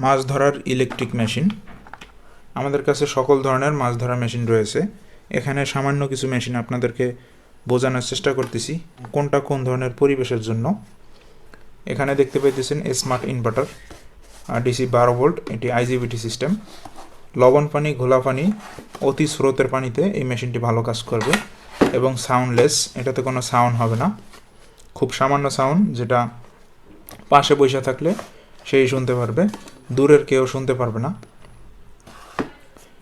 মাছ ধরার electric machine. আমাদের কাছে সকল ধরনের মাছ ধরার মেশিন রয়েছে। এখানে সামান্য কিছু মেশিন আপনাদেরকে বোঝানোর চেষ্টা করতেছি কোনটা কোন ধরনের পরিবেশের জন্য। এখানে দেখতে পাইতেছেন স্মার্ট ইনভার্টার ডিসি 12 ভোল্ট, এটি আইজিবিটি সিস্টেম। লবণ পানি, ঘোলা পানি, অতি স্রোতের পানিতে এই মেশিনটি ভালো কাজ করবে এবং সাউন্ডলেস, এটাতে কোনো সাউন্ড হবে না। খুব সামান্য সাউন্ড, যেটা পাশে বসে থাকলে সেই শুনতে পারবে, দূরের কেউ শুনতে পারবে না।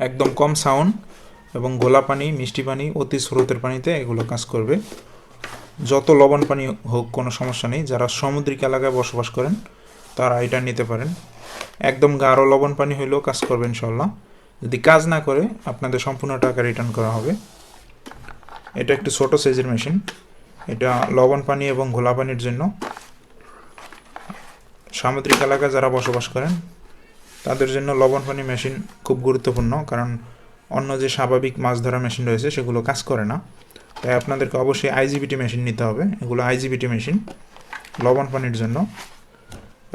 একদম কম সাউন্ড এবং গোলা পানি, মিষ্টি পানি, অতি স্রোতের পানিতে এগুলো কাজ করবে। যত লবণ পানি হোক কোনো সমস্যা নেই। যারা সামুদ্রিক এলাকায় বসবাস করেন তারা এটা নিতে পারেন। একদম গাঢ় লবণ পানি হইলেও কাজ করবে ইনশাল্লাহ। যদি কাজ না করে আপনাদের সম্পূর্ণ টাকা রিটার্ন করা হবে। এটা একটু ছোট সাইজের মেশিন। এটা লবণ পানি এবং ঘোলা পানির জন্য। সামুদ্রিক এলাকায় যারা বসবাস করেন তাদের জন্য লবণ পানি মেশিন খুব গুরুত্বপূর্ণ, কারণ অন্য যে স্বাভাবিক মাছ ধরা মেশিন রয়েছে সেগুলো কাজ করে না। তাই আপনাদেরকে অবশ্যই আইজিবিটি মেশিন নিতে হবে। এগুলো আইজিবিটি মেশিন লবণ পানির জন্য।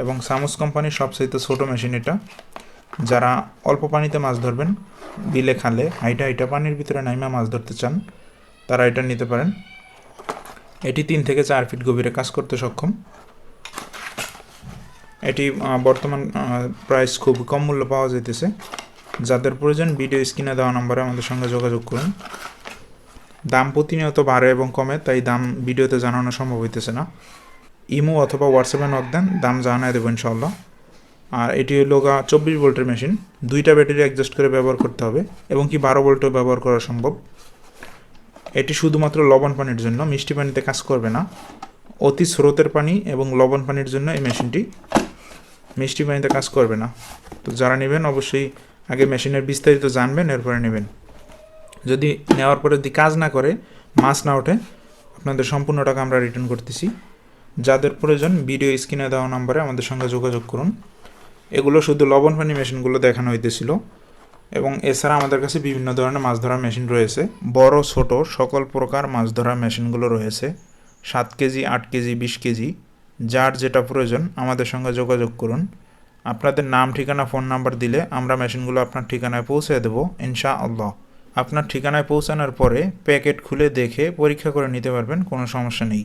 এবং সামুস কোম্পানির সবচেয়ে ছোট মেশিন এটা। যারা অল্প পানিতে মাছ ধরবেন, বিলে খালে হাইটা পানির ভিতরে নাইমা মাছ ধরতে চান, তারা এটা নিতে পারেন। এটি 3 থেকে 4 ফিট গভীরে কাজ করতে সক্ষম। এটি বর্তমান প্রাইস খুব কম মূল্য পাওয়া যাইতেছে। যাদের প্রয়োজন ভিডিও স্ক্রিনে দেওয়া নম্বরে আমাদের সঙ্গে যোগাযোগ করুন। দাম প্রতিনিয়ত বাড়ে এবং কমে, তাই দাম ভিডিওতে জানানো সম্ভব হইতেছে না। ইমো অথবা হোয়াটসঅ্যাপে নক দেন, দাম জানাই দেবো ইনশাল্লাহ। আর এটি হলো 24 ভোল্টের মেশিন। 2টা ব্যাটারি অ্যাডজাস্ট করে ব্যবহার করতে হবে এবং কি 12 ভোল্টও ব্যবহার করা সম্ভব। এটি শুধুমাত্র লবণ পানির জন্য, মিষ্টি পানিতে কাজ করবে না। অতি স্রোতের পানি এবং লবণ পানির জন্য এই মেশিনটি, মিষ্টি পানিতে কাজ করবে না। তো যারা নেবেন অবশ্যই আগে মেশিনের বিস্তারিত জানবেন, এরপরে নেবেন। যদি নেওয়ার পরে যদি কাজ না করে, মাছ না ওঠে, আপনাদের সম্পূর্ণ টাকা আমরা রিটার্ন করতেছি। যাদের প্রয়োজন ভিডিও স্ক্রিনে দেওয়া নম্বরে আমাদের সঙ্গে যোগাযোগ করুন। এগুলো শুধু লবণ পানি মেশিনগুলো দেখানো হইতেছিল, এবং এছাড়া আমাদের কাছে বিভিন্ন ধরনের মাছ ধরার মেশিন রয়েছে। বড় ছোট সকল প্রকার মাছ ধরার মেশিনগুলো রয়েছে। 7 কেজি, 8 কেজি, 20 কেজি, যার যেটা প্রয়োজন আমাদের সঙ্গে যোগাযোগ করুন। আপনাদের নাম, ঠিকানা, ফোন নাম্বার দিলে আমরা মেশিনগুলো আপনার ঠিকানায় পৌঁছে দেবো ইনশাআল্লাহ। আপনার ঠিকানায় পৌঁছানোর পরে প্যাকেট খুলে দেখে পরীক্ষা করে নিতে পারবেন, কোনো সমস্যা নেই।